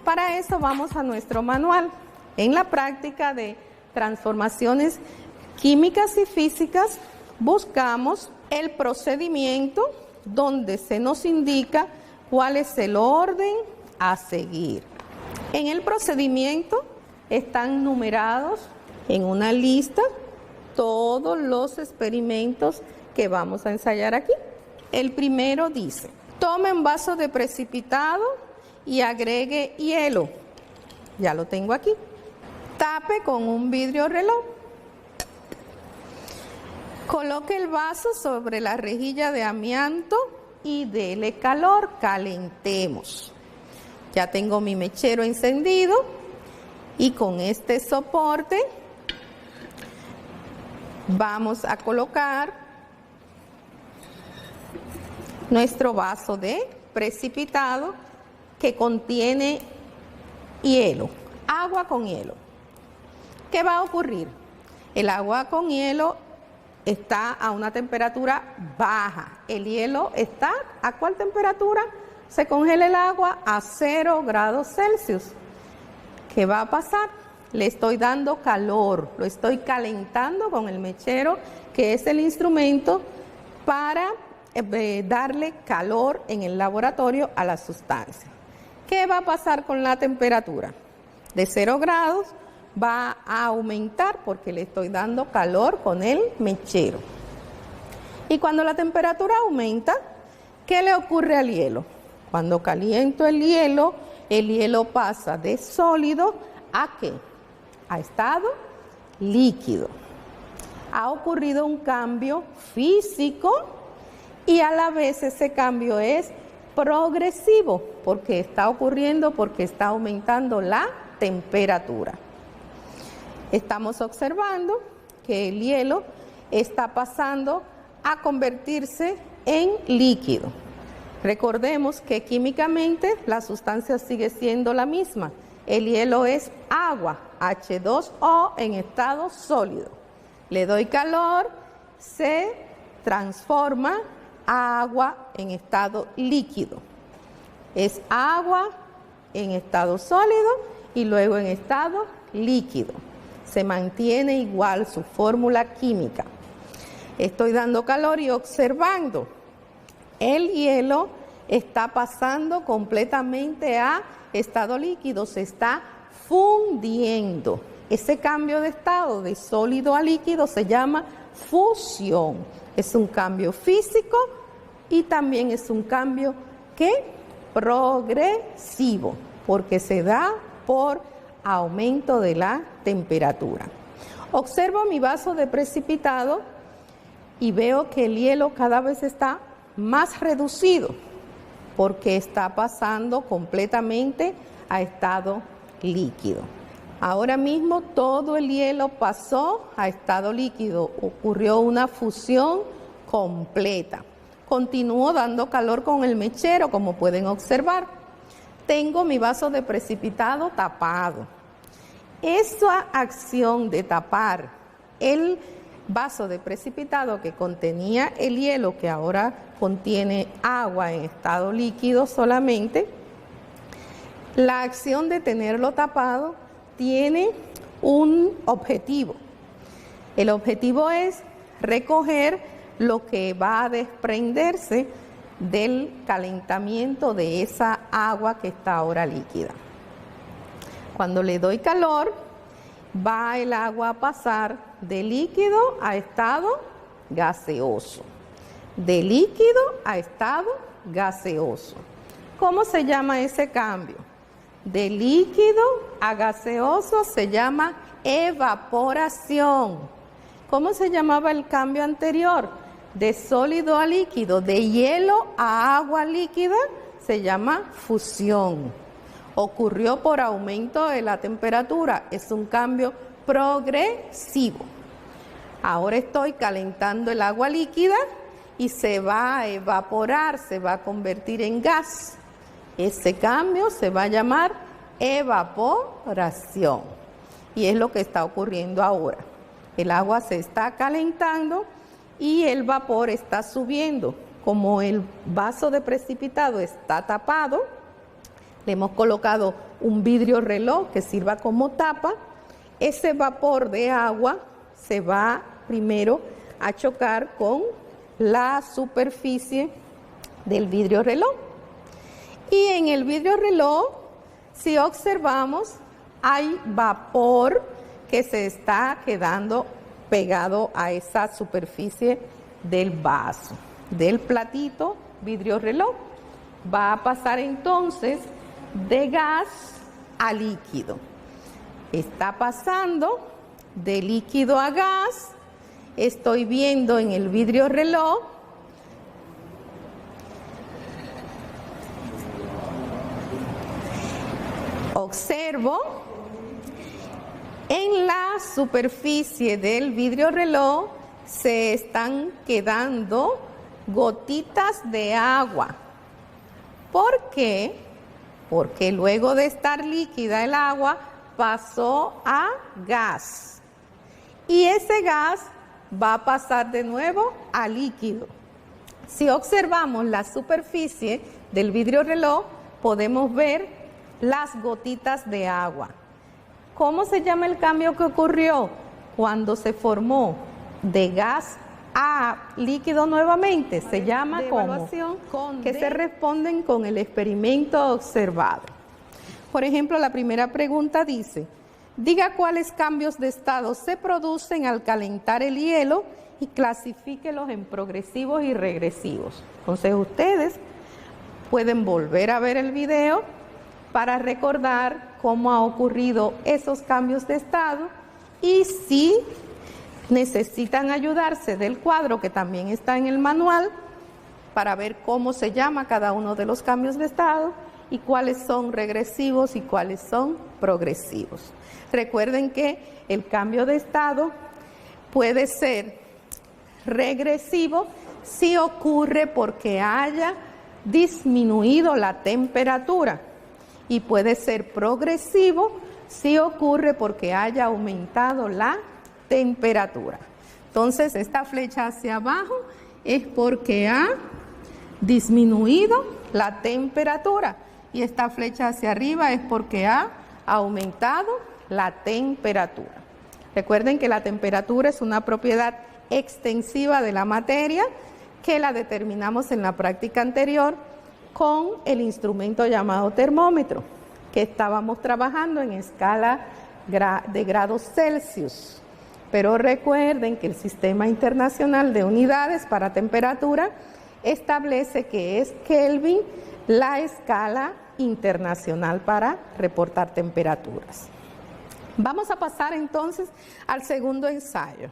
Para eso vamos a nuestro manual. En la práctica de transformaciones químicas y físicas, buscamos el procedimiento donde se nos indica cuál es el orden a seguir. En el procedimiento están numerados en una lista todos los experimentos que vamos a ensayar aquí. El primero dice: tome un vaso de precipitado y agregue hielo. Ya lo tengo aquí. Tape con un vidrio reloj. Coloque el vaso sobre la rejilla de amianto y dele calor. Calentemos. Ya tengo mi mechero encendido y con este soporte vamos a colocar nuestro vaso de precipitado que contiene hielo, agua con hielo. ¿Qué va a ocurrir? El agua con hielo está a una temperatura baja. El hielo está ¿a cuál temperatura? Se congela el agua a 0 grados Celsius. ¿Qué va a pasar? Le estoy dando calor, lo estoy calentando con el mechero, que es el instrumento para darle calor en el laboratorio a la sustancia. ¿Qué va a pasar con la temperatura? De 0 grados va a aumentar porque le estoy dando calor con el mechero. Y cuando la temperatura aumenta, ¿qué le ocurre al hielo? Cuando caliento el hielo pasa de sólido ¿a qué? A estado líquido. Ha ocurrido un cambio físico y a la vez ese cambio es progresivo porque está ocurriendo porque está aumentando la temperatura. Estamos observando que el hielo está pasando a convertirse en líquido. Recordemos que químicamente la sustancia sigue siendo la misma. El hielo es agua, H2O en estado sólido. Le doy calor, se transforma a agua en estado líquido. Es agua en estado sólido y luego en estado líquido. Se mantiene igual su fórmula química. Estoy dando calor y observando. El hielo está pasando completamente a estado líquido, se está fundiendo. Ese cambio de estado de sólido a líquido se llama fusión. Es un cambio físico y también es un cambio progresivo, porque se da por aumento de la temperatura. Observo mi vaso de precipitado y veo que el hielo cada vez está más reducido porque está pasando completamente a estado líquido. Ahora mismo todo el hielo pasó a estado líquido, ocurrió una fusión completa. Continúo dando calor con el mechero, como pueden observar. Tengo mi vaso de precipitado tapado. Esa acción de tapar el vaso de precipitado que contenía el hielo, que ahora contiene agua en estado líquido solamente, la acción de tenerlo tapado tiene un objetivo. El objetivo es recoger lo que va a desprenderse del calentamiento de esa agua que está ahora líquida. Cuando le doy calor, va el agua a pasar de líquido a estado gaseoso. De líquido a estado gaseoso. ¿Cómo se llama ese cambio? De líquido a gaseoso se llama evaporación. ¿Cómo se llamaba el cambio anterior? De sólido a líquido, de hielo a agua líquida, se llama fusión. Ocurrió por aumento de la temperatura, es un cambio progresivo. Ahora estoy calentando el agua líquida y se va a evaporar, se va a convertir en gas. Ese cambio se va a llamar evaporación. Y es lo que está ocurriendo ahora. El agua se está calentando y el vapor está subiendo. Como el vaso de precipitado está tapado, Le hemos colocado un vidrio reloj que sirva como tapa. Ese vapor de agua se va primero a chocar con la superficie del vidrio reloj. Y en el vidrio reloj, si observamos, hay vapor que se está quedando pegado a esa superficie del vaso, del platito vidrio reloj. Va a pasar entonces de gas a líquido. Está pasando de líquido a gas. Estoy viendo en el vidrio reloj observo en la superficie del vidrio reloj se están quedando gotitas de agua. ¿Por qué? Porque luego de estar líquida el agua pasó a gas. Y ese gas va a pasar de nuevo a líquido. Si observamos la superficie del vidrio reloj, podemos ver las gotitas de agua. ¿Cómo se llama el cambio que ocurrió cuando se formó de gas a líquido nuevamente? Se llama como que se responden con el experimento observado. Por ejemplo, la primera pregunta dice: diga cuáles cambios de estado se producen al calentar el hielo y clasifíquelos en progresivos y regresivos. Entonces ustedes pueden volver a ver el video para recordar cómo ha ocurrido esos cambios de estado, y si necesitan ayudarse del cuadro que también está en el manual para ver cómo se llama cada uno de los cambios de estado y cuáles son regresivos y cuáles son progresivos. Recuerden que el cambio de estado puede ser regresivo si ocurre porque haya disminuido la temperatura, y puede ser progresivo si ocurre porque haya aumentado la temperatura. Entonces, esta flecha hacia abajo es porque ha disminuido la temperatura, y esta flecha hacia arriba es porque ha aumentado la temperatura. Recuerden que la temperatura es una propiedad extensiva de la materia que la determinamos en la práctica anterior con el instrumento llamado termómetro, que estábamos trabajando en escala de grados Celsius. Pero recuerden que el Sistema Internacional de Unidades para Temperatura establece que es Kelvin la escala internacional para reportar temperaturas. Vamos a pasar entonces al segundo ensayo.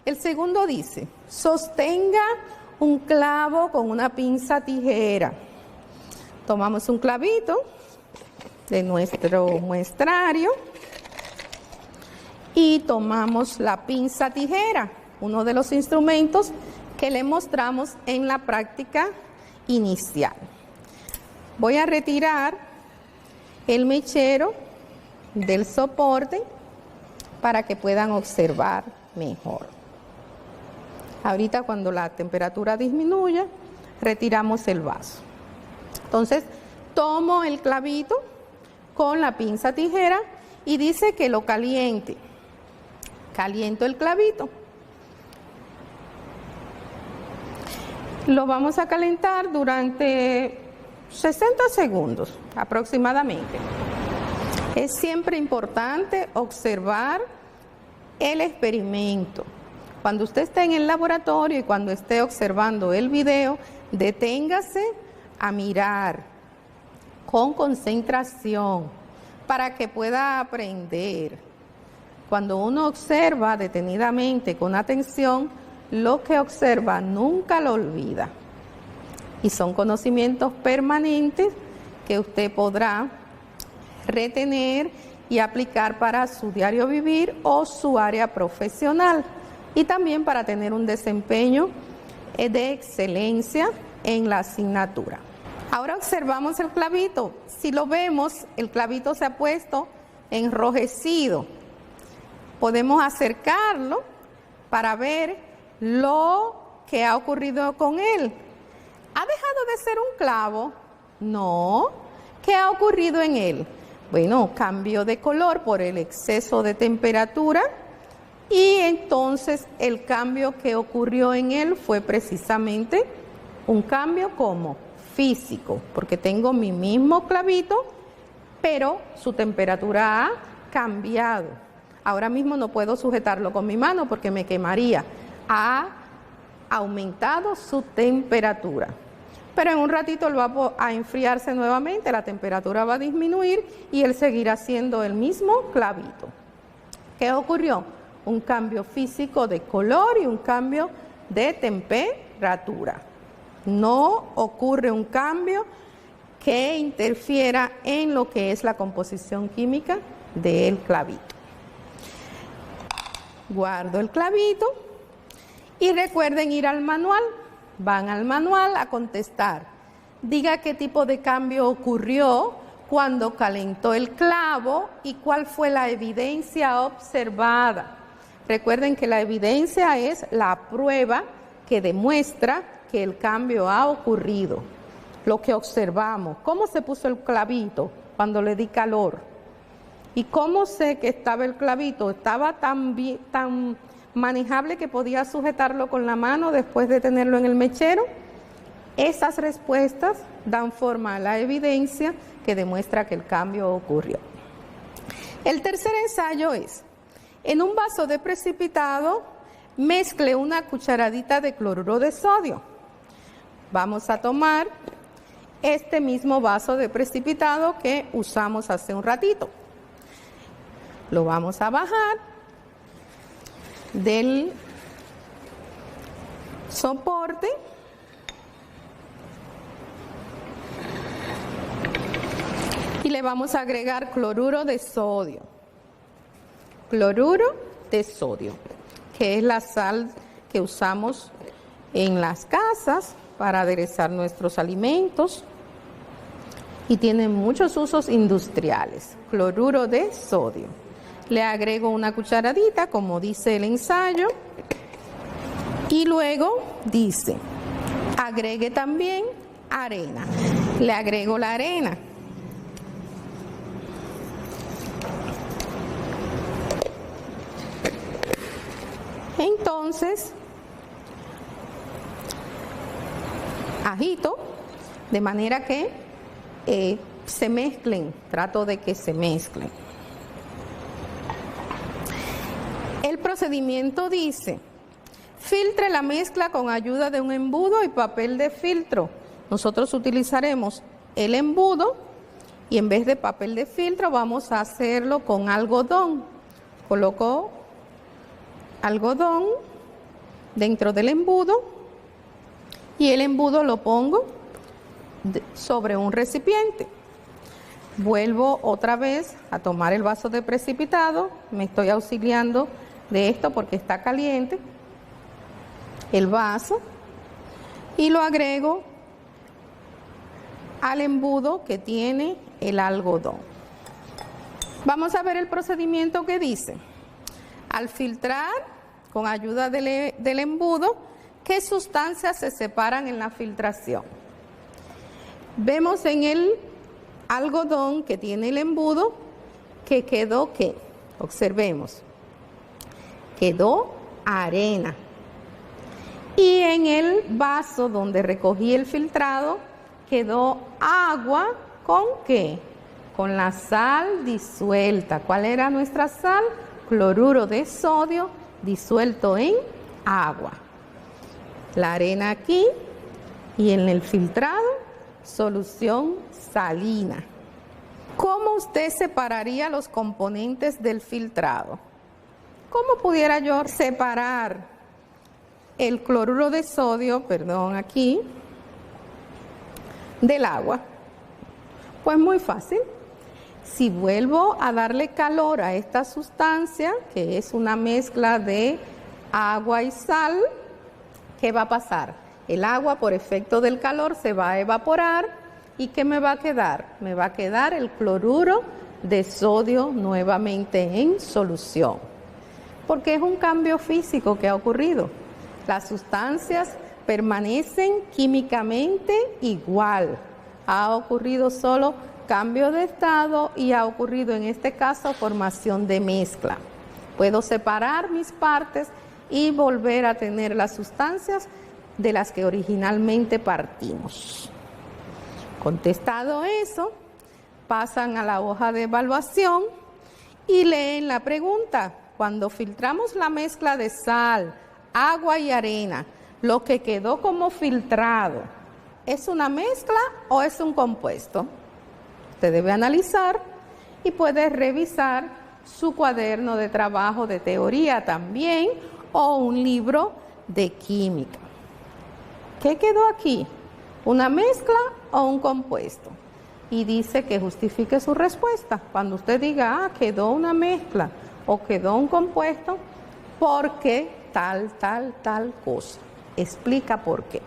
El segundo dice: sostenga un clavo con una pinza tijera. Tomamos un clavito de nuestro muestrario y tomamos la pinza tijera, uno de los instrumentos que le mostramos en la práctica inicial. Voy a retirar el mechero del soporte para que puedan observar mejor. Ahorita, cuando la temperatura disminuya, retiramos el vaso. Entonces, tomo el clavito con la pinza tijera y dice que lo caliente. Caliento el clavito. Lo vamos a calentar durante 60 segundos aproximadamente. Es siempre importante observar el experimento. Cuando usted esté en el laboratorio y cuando esté observando el video, deténgase a mirar con concentración para que pueda aprender. Cuando uno observa detenidamente, con atención, lo que observa nunca lo olvida. Y son conocimientos permanentes que usted podrá retener y aplicar para su diario vivir o su área profesional, y también para tener un desempeño de excelencia en la asignatura. Ahora observamos el clavito. Si lo vemos, el clavito se ha puesto enrojecido. Podemos acercarlo para ver lo que ha ocurrido con él. ¿Ha dejado de ser un clavo? No, ¿Qué ha ocurrido en él? Bueno, cambio de color por el exceso de temperatura y entonces el cambio que ocurrió en él fue precisamente un cambio como físico, porque tengo mi mismo clavito, pero su temperatura ha cambiado. Ahora mismo no puedo sujetarlo con mi mano porque me quemaría. Ha aumentado su temperatura. Pero en un ratito él va a enfriarse nuevamente, la temperatura va a disminuir y él seguirá siendo el mismo clavito. ¿Qué ocurrió? Un cambio físico de color y un cambio de temperatura. No ocurre un cambio que interfiera en lo que es la composición química del clavito. Guardo el clavito y recuerden ir al manual. Van al manual a contestar. Diga qué tipo de cambio ocurrió cuando calentó el clavo y cuál fue la evidencia observada. Recuerden que la evidencia es la prueba que demuestra que el cambio ha ocurrido. Lo que observamos, cómo se puso el clavito cuando le di calor. ¿Y cómo sé que estaba el clavito? Estaba tan manejable que podía sujetarlo con la mano después de tenerlo en el mechero. Esas respuestas dan forma a la evidencia que demuestra que el cambio ocurrió. El tercer ensayo es, en un vaso de precipitado, mezcle una cucharadita de cloruro de sodio. Vamos a tomar este mismo vaso de precipitado que usamos hace un ratito. Lo vamos a bajar del soporte y le vamos a agregar cloruro de sodio. Cloruro de sodio, que es la sal que usamos en las casas para aderezar nuestros alimentos y tiene muchos usos industriales. Cloruro de sodio. Le agrego una cucharadita, como dice el ensayo, y luego dice, agregue también arena. Le agrego la arena. Entonces, agito de manera que se mezclen, trato de que se mezclen. El procedimiento dice, filtre la mezcla con ayuda de un embudo y papel de filtro. Nosotros utilizaremos el embudo y en vez de papel de filtro vamos a hacerlo con algodón. Coloco algodón dentro del embudo y el embudo lo pongo sobre un recipiente. Vuelvo otra vez a tomar el vaso de precipitado, me estoy auxiliando de esto porque está caliente, el vaso, y lo agrego al embudo que tiene el algodón. Vamos a ver el procedimiento que dice. Al filtrar con ayuda del embudo, ¿qué sustancias se separan en la filtración? Vemos en el algodón que tiene el embudo que quedó ¿qué? Observemos. Quedó arena. Y en el vaso donde recogí el filtrado quedó agua ¿con qué? Con la sal disuelta. ¿Cuál era nuestra sal? Cloruro de sodio disuelto en agua. La arena aquí y en el filtrado solución salina. ¿Cómo usted separaría los componentes del filtrado? ¿Cómo pudiera yo separar el cloruro de sodio, aquí, del agua? Pues muy fácil. Si vuelvo a darle calor a esta sustancia, que es una mezcla de agua y sal, ¿qué va a pasar? El agua, por efecto del calor, se va a evaporar. ¿Y qué me va a quedar? Me va a quedar el cloruro de sodio nuevamente en solución. Porque es un cambio físico que ha ocurrido. Las sustancias permanecen químicamente igual. Ha ocurrido solo cambio de estado y ha ocurrido en este caso formación de mezcla. Puedo separar mis partes y volver a tener las sustancias de las que originalmente partimos. Contestado eso, pasan a la hoja de evaluación y leen la pregunta. Cuando filtramos la mezcla de sal, agua y arena, lo que quedó como filtrado, ¿es una mezcla o es un compuesto? Usted debe analizar y puede revisar su cuaderno de trabajo de teoría también o un libro de química. ¿Qué quedó aquí? ¿Una mezcla o un compuesto? Y dice que justifique su respuesta. Cuando usted diga, quedó una mezcla o quedó un compuesto, porque tal cosa. Explica por qué.